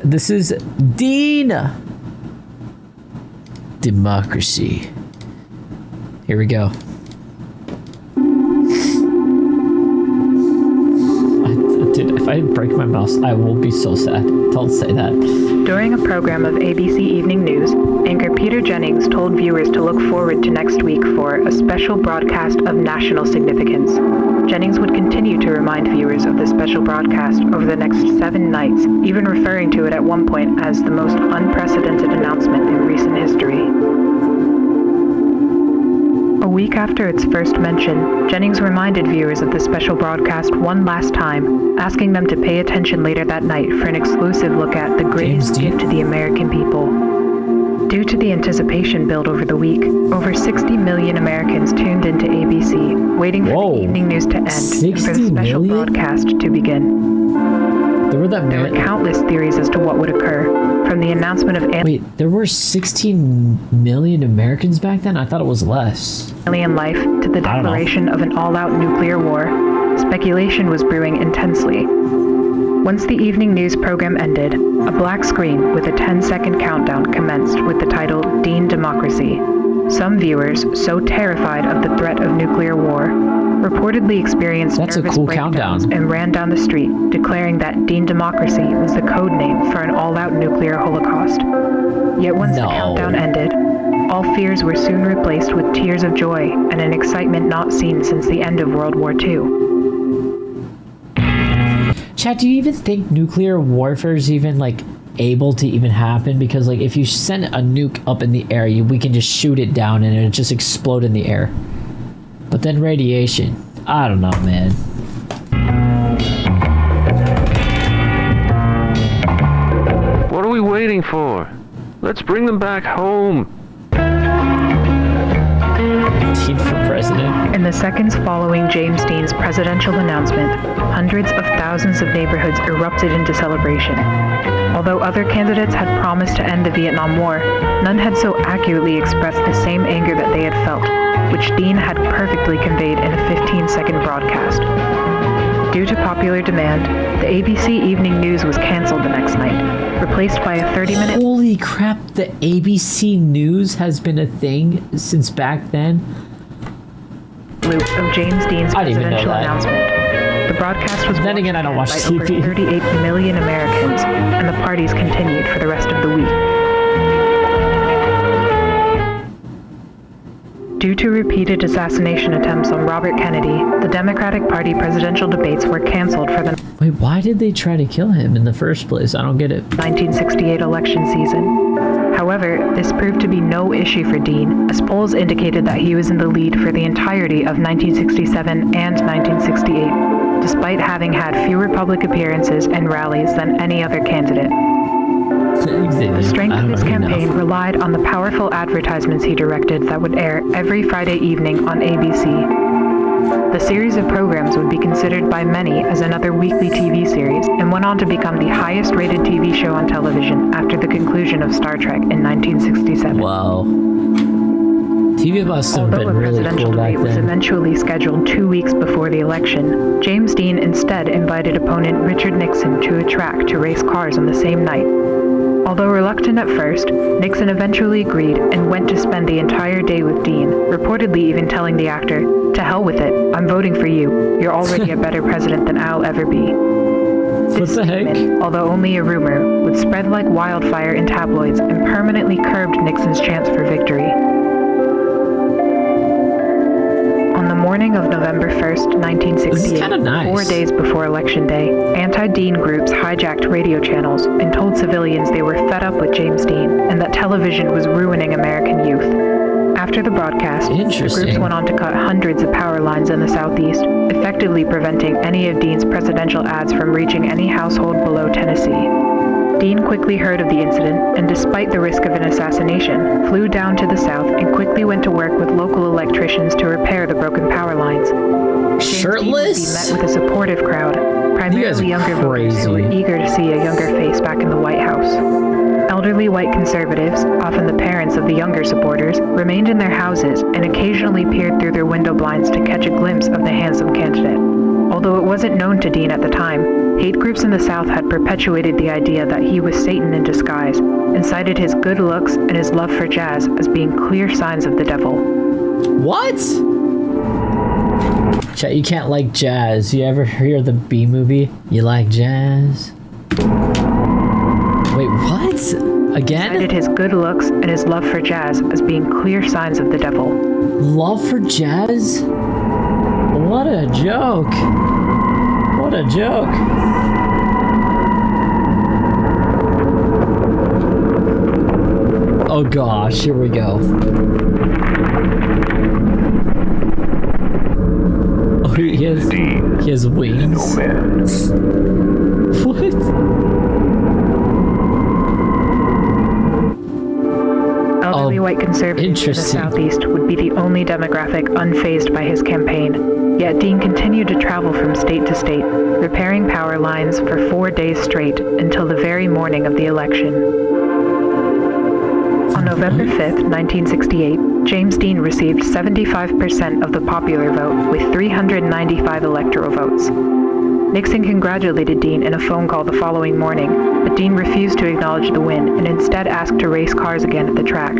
This is Democracy. Here we go. Dude, if I break my mouse, I will be so sad. Don't say that. During a program of ABC Evening News, anchor Peter Jennings told viewers to look forward to next week for a special broadcast of national significance. Jennings would continue to remind viewers of the special broadcast over the next 7 nights, even referring to it at one point as the most unprecedented announcement in recent history. A week after its first mention, Jennings reminded viewers of the special broadcast one last time, asking them to pay attention later that night for an exclusive look at the greatest gift to the American people. Due to the anticipation built over the week, over 60 million Americans tuned into ABC, waiting for the evening news to end and for the special broadcast to begin. There were countless theories as to what would occur, from the announcement of Wait, there were 16 million Americans back then? I thought it was less. Alien life to the declaration of an all-out nuclear war. Speculation was brewing intensely. Once the evening news program ended, a black screen with a 10-second countdown commenced with the title DEANDEMOCRAcy. Some viewers, so terrified of the threat of nuclear war, reportedly experienced nervous breakdowns and ran down the street, declaring that DEANDEMOCRAcy was the code name for an all-out nuclear holocaust. Yet once the countdown ended, all fears were soon replaced with tears of joy and an excitement not seen since the end of World War II. Chat, do you even think nuclear warfare is even, like, able to even happen? Because, like, if you send a nuke up in the air, we can just shoot it down and it'll just explode in the air. But then radiation, I don't know, man. What are we waiting for? Let's bring them back home. Dean for president. In the seconds following James Dean's presidential announcement, hundreds of thousands of neighborhoods erupted into celebration. Although other candidates had promised to end the Vietnam War, none had so accurately expressed the same anger that they had felt, which Dean had perfectly conveyed in a 15-second broadcast. Due to popular demand, the ABC Evening News was canceled the next night, replaced by a 30-minute... Holy crap, the ABC News has been a thing since back then? ...loop of James Dean's presidential announcement. The broadcast was watched I don't watch by TV. over 38 million Americans, and the parties continued for the rest of the week. Due to repeated assassination attempts on Robert Kennedy, the Democratic Party presidential debates were canceled for the Wait, why did they try to kill him in the first place? I don't get it. 1968 election season. However, this proved to be no issue for Dean, as polls indicated that he was in the lead for the entirety of 1967 and 1968, despite having had fewer public appearances and rallies than any other candidate. The strength of his campaign relied on the powerful advertisements he directed that would air every Friday evening on ABC. The series of programs would be considered by many as another weekly TV series and went on to become the highest-rated TV show on television after the conclusion of Star Trek in 1967. Wow. TV must have been really cool back then. Although a presidential debate was eventually scheduled 2 weeks before the election, James Dean instead invited opponent Richard Nixon to a track to race cars on the same night. Although reluctant at first, Nixon eventually agreed and went to spend the entire day with Dean, reportedly even telling the actor, "To hell with it, I'm voting for you. You're already a better president than I'll ever be." What the heck? Although only a rumor, would spread like wildfire in tabloids and permanently curbed Nixon's chance for victory. On the morning of November 1st, 1968, 4 days before Election Day, anti-Dean groups hijacked radio channels and told civilians they were fed up with James Dean and that television was ruining American youth. After the broadcast, the groups went on to cut hundreds of power lines in the southeast, effectively preventing any of Dean's presidential ads from reaching any household below Tennessee. Dean quickly heard of the incident, and despite the risk of an assassination, flew down to the south and quickly went to work with local electricians to repair the broken power lines. Shirtless? Dean would be met with a supportive crowd, primarily younger voters who were eager to see a younger face back in the White House. Elderly white conservatives, often the parents of the younger supporters, remained in their houses and occasionally peered through their window blinds to catch a glimpse of the handsome candidate. Although it wasn't known to Dean at the time, hate groups in the South had perpetuated the idea that he was Satan in disguise and cited his good looks and his love for jazz as being clear signs of the devil. What? Chat, you can't like jazz. You ever hear the B movie? You like jazz? Wait, what? Again? Cited his good looks and his love for jazz as being clear signs of the devil. Love for jazz? What a joke. What a joke. Oh gosh, here we go. Oh, he has wings. No man. What? Elderly white conservatives in the Southeast would be the only demographic unfazed by his campaign. Yet Dean continued to travel from state to state, repairing power lines for 4 days straight until the very morning of the election. On November 5th, 1968, James Dean received 75% of the popular vote with 395 electoral votes. Nixon congratulated Dean in a phone call the following morning, but Dean refused to acknowledge the win and instead asked to race cars again at the track.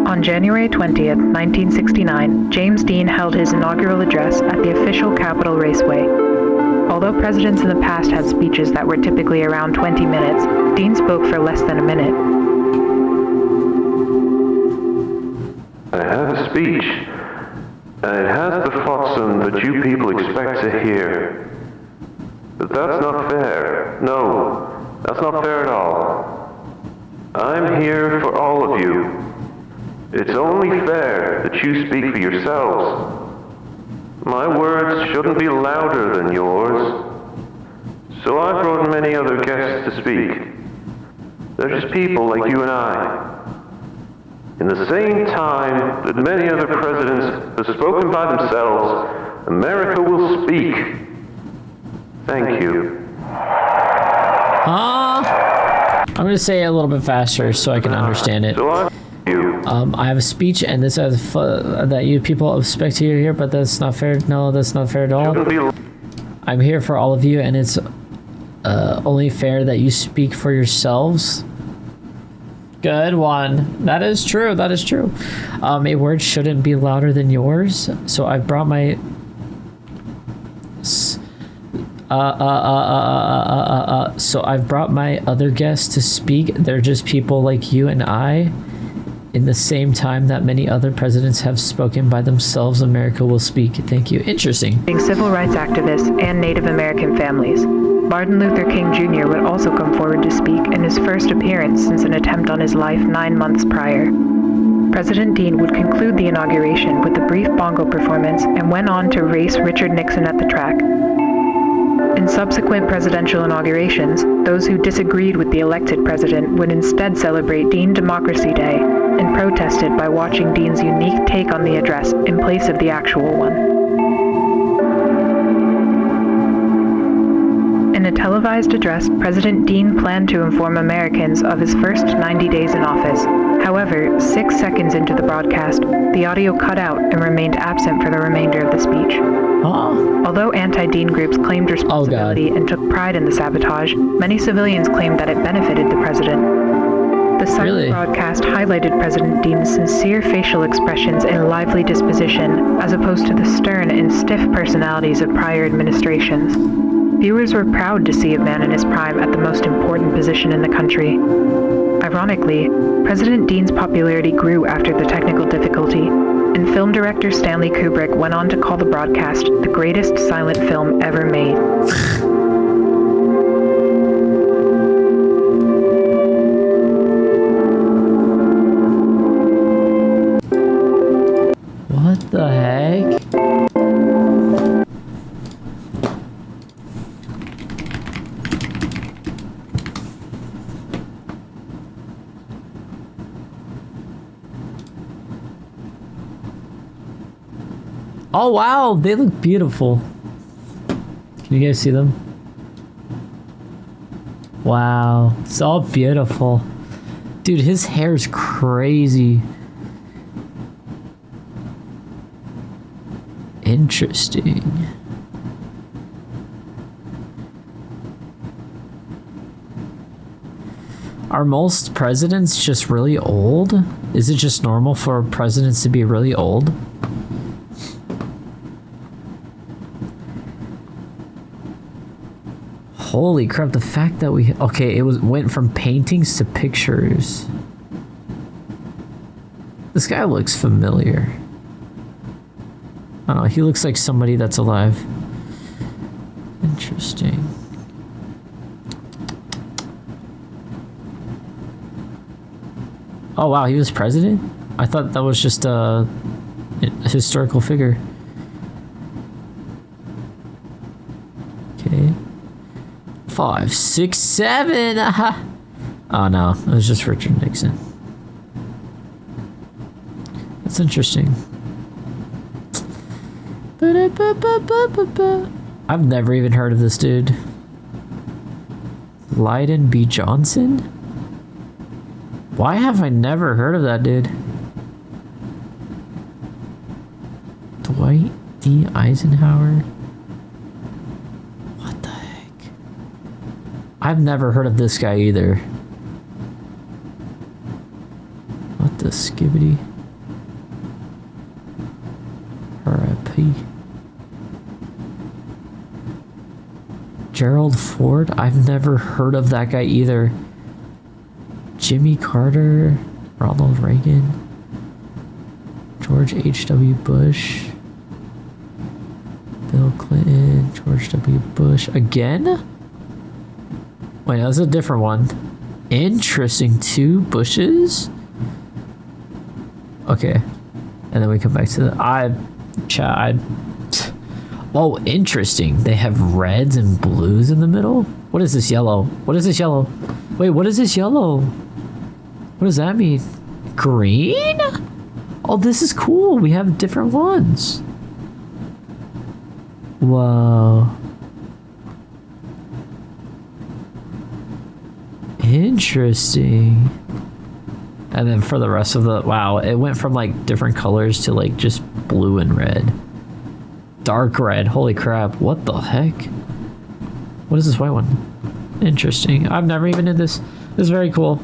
On January 20th, 1969, James Dean held his inaugural address at the official Capitol Raceway. Although presidents in the past had speeches that were typically around 20 minutes, Dean spoke for less than a minute. I have a speech, and it has the flotsam that you people expect to hear. But that's not fair. No, that's not fair at all. I'm here for all of you. It's only fair that you speak for yourselves. My words shouldn't be louder than yours. So I brought many other guests to speak. They're just people like you and I. In the same time that many other presidents have spoken by themselves, America will speak. Thank you. I'm going to say it a little bit faster so I can understand it. So I have a speech, and this has that you people expect to hear here, but that's not fair. No, that's not fair at all. I'm here for all of you, and it's only fair that you speak for yourselves. Good one. That is true. That is true. A word shouldn't be louder than yours. So I've brought my so I've brought my other guests to speak. They're just people like you and I. In the same time that many other presidents have spoken by themselves, America will speak. Thank you. Interesting. Civil rights activists and Native American families. Martin Luther King Jr. would also come forward to speak in his first appearance since an attempt on his life 9 months prior. President Dean would conclude the inauguration with a brief bongo performance and went on to race Richard Nixon at the track. In subsequent presidential inaugurations, those who disagreed with the elected president would instead celebrate DEANDEMOCRACY Day and protested by watching Dean's unique take on the address in place of the actual one. In a televised address, President Dean planned to inform Americans of his first 90 days in office. However, 6 seconds into the broadcast, the audio cut out and remained absent for the remainder of the speech. Although anti-Dean groups claimed responsibility and took pride in the sabotage, many civilians claimed that it benefited the president. The silent broadcast highlighted President Dean's sincere facial expressions and lively disposition, as opposed to the stern and stiff personalities of prior administrations. Viewers were proud to see a man in his prime at the most important position in the country. Ironically, President Dean's popularity grew after the technical difficulty, and film director Stanley Kubrick went on to call the broadcast the greatest silent film ever made. What the heck? Oh wow, they look beautiful. Can you guys see them? Wow, it's all beautiful. Dude, his hair is crazy. Interesting. Are most presidents just really old? Is it just normal for presidents to be really old? Holy crap, the fact that we... Okay, it went from paintings to pictures. This guy looks familiar. I don't know, he looks like somebody that's alive. Interesting. Oh wow, he was president? I thought that was just a historical figure. Okay. 5, 6, 7. Aha. Oh no, it was just Richard Nixon. That's interesting. I've never even heard of this dude. Lyndon B. Johnson? Why have I never heard of that dude? Dwight D. Eisenhower? What the heck? I've never heard of this guy either. What the skibbity? R.I.P. Gerald Ford? I've never heard of that guy either. Jimmy Carter, Ronald Reagan, George H.W. Bush, Bill Clinton, George W. Bush. Again? Wait, that's a different one. Interesting. 2 Bushes? Okay. And then we come back to the... Oh, interesting. They have reds and blues in the middle? What is this yellow? What is this yellow? Wait, what is this yellow? What does that mean? Green? Oh, this is cool. We have different ones. Whoa. Interesting. And then for the rest of the... Wow, it went from like different colors to like just blue and red. Dark red. Holy crap. What the heck? What is this white one? Interesting. I've never even did this. This is very cool.